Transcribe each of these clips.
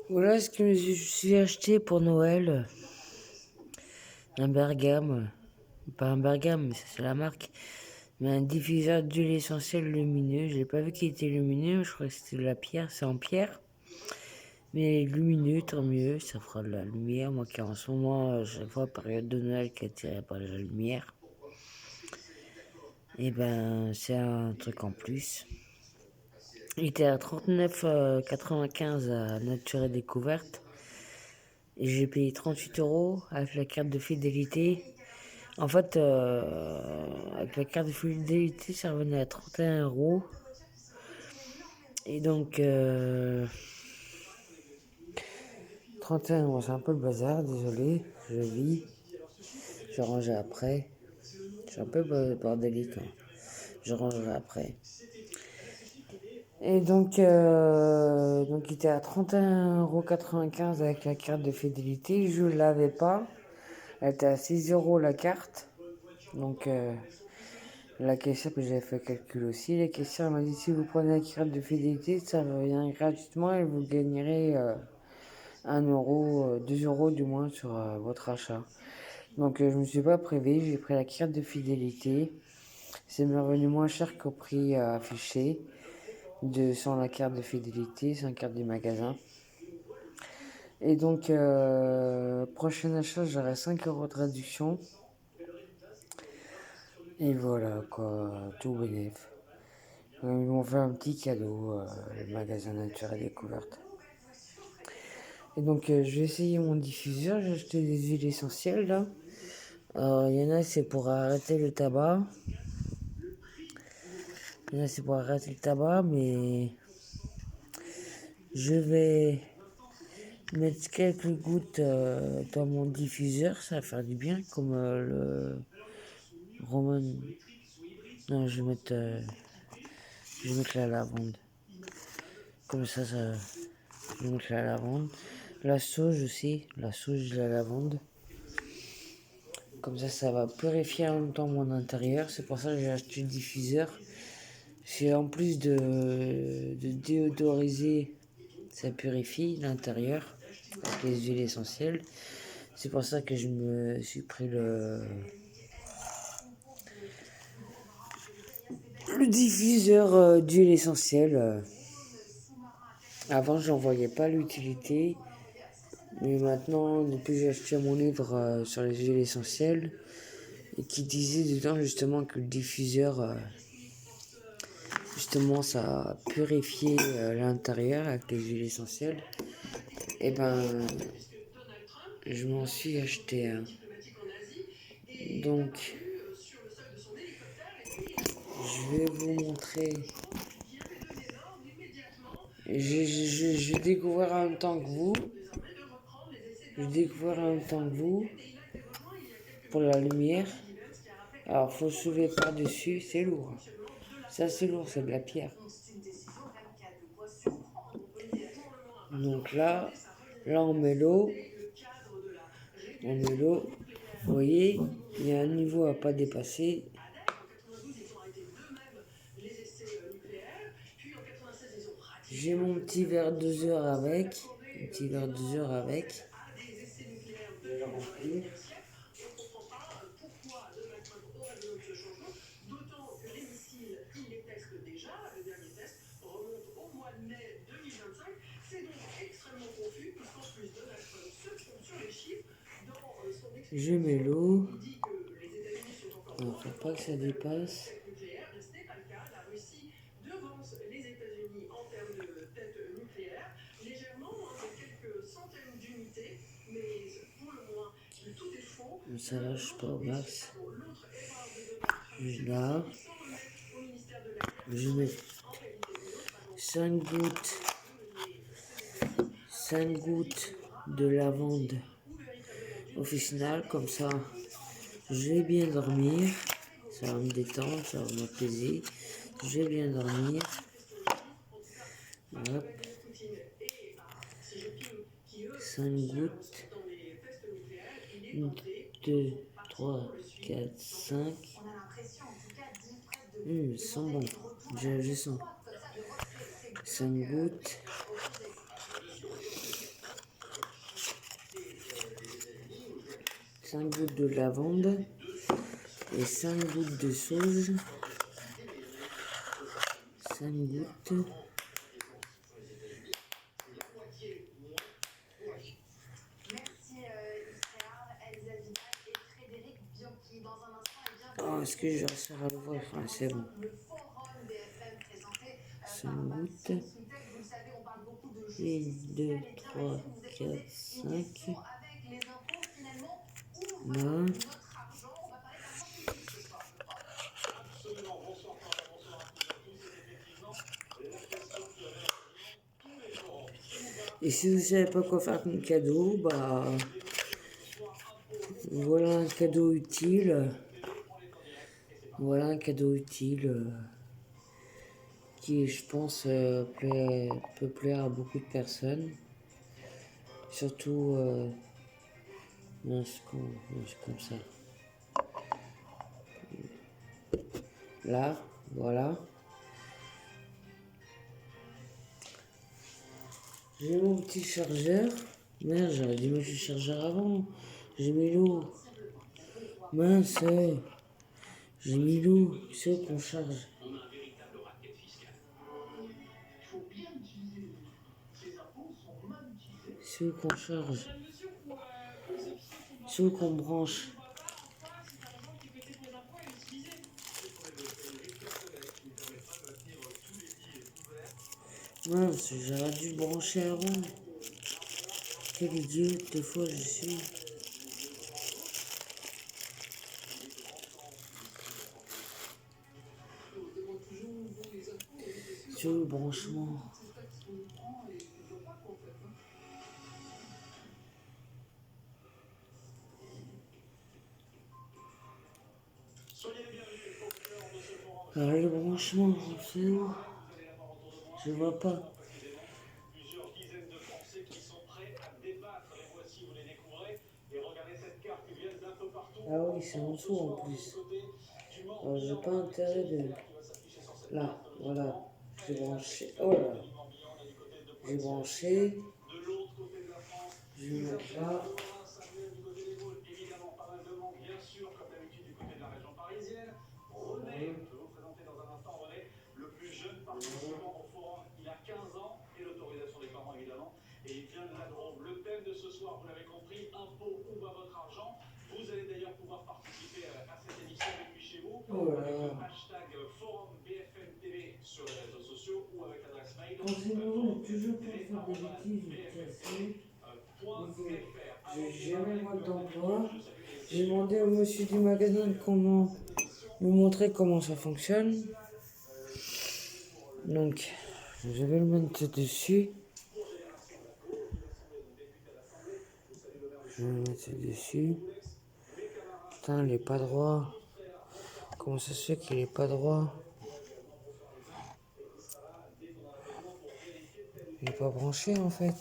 Voilà ce que je suis acheté pour Noël. Un Bergame. Pas un Bergame, mais ça c'est la marque. Mais un diffuseur d'huile essentielle lumineux. Je n'ai pas vu qu'il était lumineux, je crois que c'était de la pierre, c'est en pierre. Mais lumineux, tant mieux, ça fera de la lumière. Moi qui en ce moment, chaque fois, période de Noël qui est attirée par la lumière. Et ben, c'est un truc en plus. Il était à 39,95 à Nature et Découverte. Et j'ai payé 38 € avec la carte de fidélité. En fait, avec la carte de fidélité, ça revenait à 31 €. Et donc, 31 €, c'est un peu le bazar, désolé, je vis. Je rangerai après. Je suis un peu bordélique, hein. Je rangerai après. Et donc il était à 31,95 € avec la carte de fidélité. Je ne l'avais pas. Elle était à 6 € la carte. Donc, la caissière, puis j'avais fait le calcul aussi. La caissière m'a dit si vous prenez la carte de fidélité, ça revient gratuitement et vous gagnerez 1 €, 2 € du moins sur votre achat. Donc, je ne me suis pas privé, j'ai pris la carte de fidélité. C'est revenu moins cher qu'au prix affiché sans la carte de fidélité, sans la carte du magasin. Et donc, prochain achat, j'aurai 5 € de réduction. Et voilà, quoi, tout bénef. Ils m'ont fait un petit cadeau, le magasin Nature et Découverte. Et donc, je vais essayer mon diffuseur. J'ai acheté des huiles essentielles, là. Alors, il y en a, c'est pour arrêter le tabac. Il y en a, c'est pour arrêter le tabac, mais je vais mettre quelques gouttes dans mon diffuseur. Ça va faire du bien, comme le Roman. Non, je vais mettre la lavande. Comme ça, je vais mettre la lavande. La sauge aussi, la sauge de la lavande. Comme ça va purifier en même temps mon intérieur. C'est pour ça que j'ai acheté le diffuseur. C'est en plus de déodoriser, ça purifie l'intérieur avec les huiles essentielles. C'est pour ça que je me suis pris le diffuseur d'huile essentielle. Avant, j'en voyais pas l'utilité. Mais maintenant, depuis que j'ai acheté mon livre sur les huiles essentielles, et qui disait dedans justement que le diffuseur, justement, ça a purifié l'intérieur avec les huiles essentielles, et ben, je m'en suis acheté un. Donc, je vais vous montrer. Je vais découvrir en même temps que vous. Je vais découvrir en même temps que vous pour la lumière. Alors, faut soulever par-dessus, c'est lourd. Ça, c'est lourd, c'est de la pierre. Donc là on met l'eau. On met l'eau. Vous voyez, il y a un niveau à pas dépasser. J'ai mon petit verre 2 heures avec. Un petit verre 2 heures avec. Je vais le remplir. Je mets l'eau. Il ne faut pas que ça dépasse. Ça lâche pas au max. Là, je mets 5 gouttes de lavande officinale, comme ça je vais bien dormir, ça va me détendre, ça va m'apaiser, je vais bien dormir. Hop. 5 gouttes, 1, 2, 3, 4, 5. Ils sont bons, je sens. 5 gouttes. 5 gouttes de lavande et 5 gouttes de sauge. 5 gouttes. Oh, est-ce que je vais réussir à l'ouvrir? Ah, c'est bon. 5 gouttes. 1, 2, 3, 4, 5. Là. Et si vous ne savez pas quoi faire comme cadeau, bah voilà un cadeau utile. Voilà un cadeau utile qui, je pense, peut plaire à beaucoup de personnes. Surtout, mince, comme ça. Là, voilà. J'ai mon petit chargeur. Merde, j'aurais dû mettre le chargeur avant. J'ai mis l'eau. Mince, j'ai mis l'eau. C'est qu'on charge. C'est où qu'on charge. C'est où qu'on branche. Mince, j'aurais dû le brancher avant. Quel idiot, des fois je suis. C'est où le branchement? Alors le branchement, c'est où? Je vois pas. Ah oui, c'est en dessous en plus. Alors j'ai pas intérêt de... Là, voilà. J'ai branché. Oh là. J'ai branché. Je vais mettre là. Oh là là. Quand c'est nouveau, toujours pour faire des bêtises, je vais casser. J'ai jamais mode d'emploi. J'ai demandé au monsieur du magasin comment me montrer comment ça fonctionne. Donc, je vais le mettre dessus. Je vais le mettre dessus. Putain, il est pas droit. Comment ça se fait qu'il est pas droit? Il est pas branché en fait.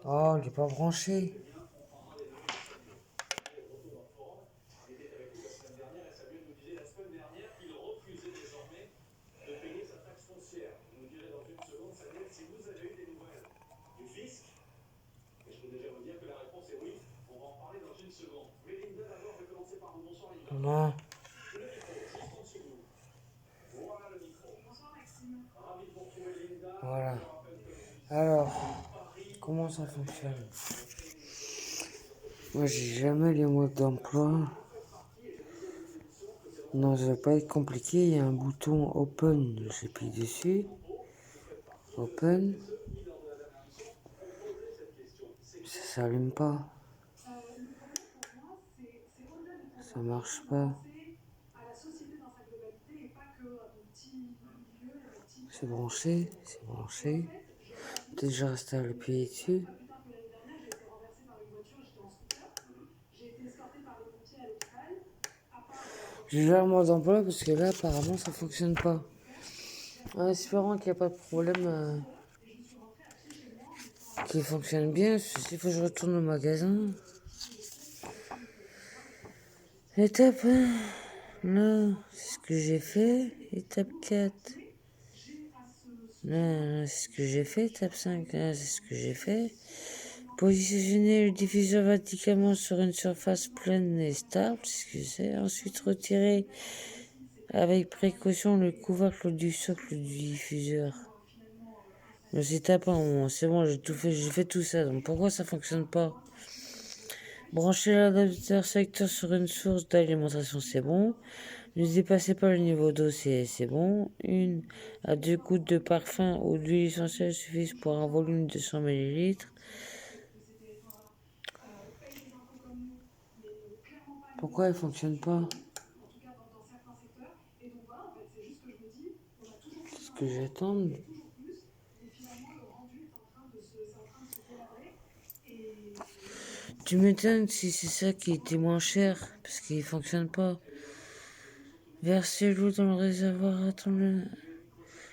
Oh, il est pas branché. Non. Voilà. Alors, comment ça fonctionne? Moi, j'ai jamais les modes d'emploi. Non, ça va pas être compliqué. Il y a un bouton Open. J'appuie dessus. Open. Ça s'allume pas. Ça marche pas. C'est branché. C'est branché. Déjà resté à appuyer dessus. J'ai déjà le mode d'emploi parce que là, apparemment, ça fonctionne pas. En espérant qu'il n'y a pas de problème qui fonctionne bien. S'il faut que je retourne au magasin. Étape 1. Là, c'est ce que j'ai fait. Étape 4. Là, c'est ce que j'ai fait. Étape 5. Là, c'est ce que j'ai fait. Positionnez le diffuseur verticalement sur une surface pleine et stable, excusez. Ensuite, retirez avec précaution le couvercle du socle du diffuseur. Mais c'est tapant, c'est bon, j'ai fait tout ça, donc pourquoi ça fonctionne pas? Branchez l'adaptateur secteur sur une source d'alimentation, c'est bon. Ne dépassez pas le niveau d'eau, c'est bon. 1 à 2 gouttes de parfum ou d'huile essentielle suffisent pour un volume de 100 ml. Pourquoi elle fonctionne pas? C'est ce que j'attends. Tu m'étonnes si c'est ça qui était moins cher, parce qu'il fonctionne pas. Versez l'eau dans le réservoir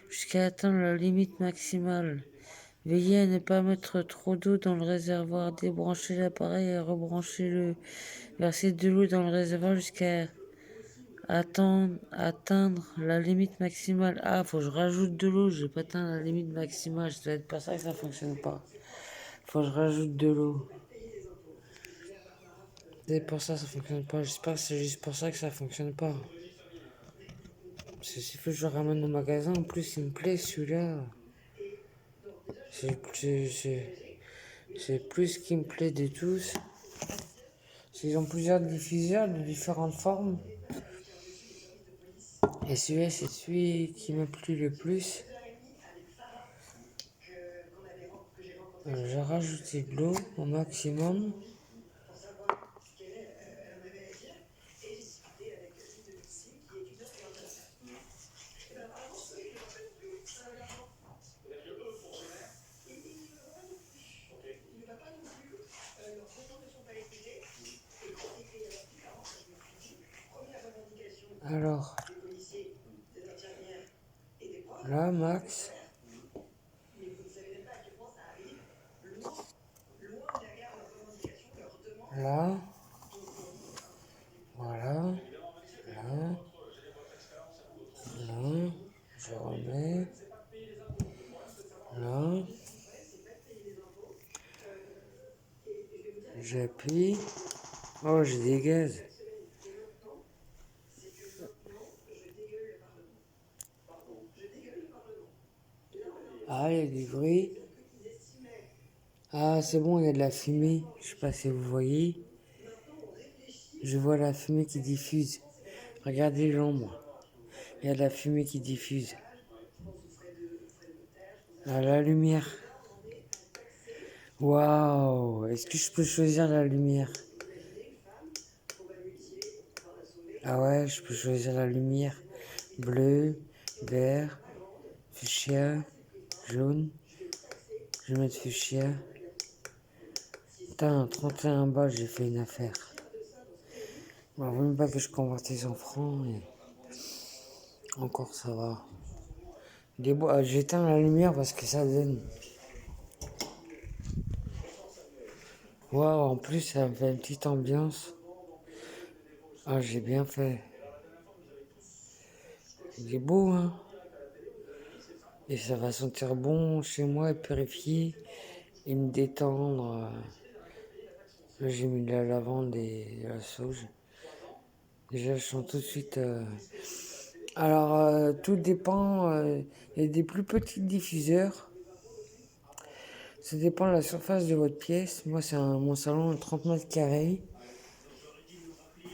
jusqu'à atteindre la limite maximale. Veillez à ne pas mettre trop d'eau dans le réservoir. Débranchez l'appareil et rebranchez-le. Versez de l'eau dans le réservoir jusqu'à atteindre la limite maximale. Ah, faut que je rajoute de l'eau. J'ai pas atteint la limite maximale. Ça doit être pour ça que ça fonctionne pas. Faut que je rajoute de l'eau. C'est pour ça que ça fonctionne pas. J'espère que c'est juste pour ça que ça fonctionne pas. Parce que s'il faut que je le ramène au magasin, en plus il me plaît celui-là. C'est plus ce qui me plaît de tous. Ils ont plusieurs diffuseurs de différentes formes. Et celui-là, c'est celui qui me plaît le plus. J'ai rajouté de l'eau au maximum. Alors, là, max. Là. Voilà. Là. Là. Je remets. Là. J'appuie. Oh, j'ai des gaz. Ah, il y a du bruit. Ah, c'est bon, il y a de la fumée. Je sais pas si vous voyez. Je vois la fumée qui diffuse. Regardez l'ombre. Il y a de la fumée qui diffuse. Ah, la lumière. Waouh! Est-ce que je peux choisir la lumière? Ah ouais, je peux choisir la lumière. Bleu, vert, fuchsia, jaune. Je vais mettre fuchsia. Putain, 31 balles, j'ai fait une affaire. Bon, même pas que je convertisse en francs, mais encore ça va. J'éteins la lumière parce que ça donne. Waouh, en plus, ça me fait une petite ambiance. Ah, j'ai bien fait. Il est beau, hein? Et ça va sentir bon chez moi et purifier et me détendre. Là, j'ai mis de la lavande et de la sauge. Déjà, je sens tout de suite. Alors, tout dépend. Il y a des plus petits diffuseurs. Ça dépend de la surface de votre pièce. Moi, c'est mon salon de 30 mètres carrés.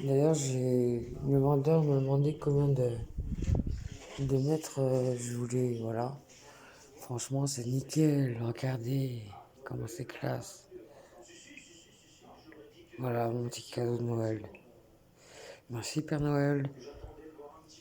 D'ailleurs, le vendeur m'a demandé combien de mètres je voulais. Voilà. Franchement, c'est nickel. Regardez comment c'est classe. Voilà mon petit cadeau de Noël. Merci Père Noël.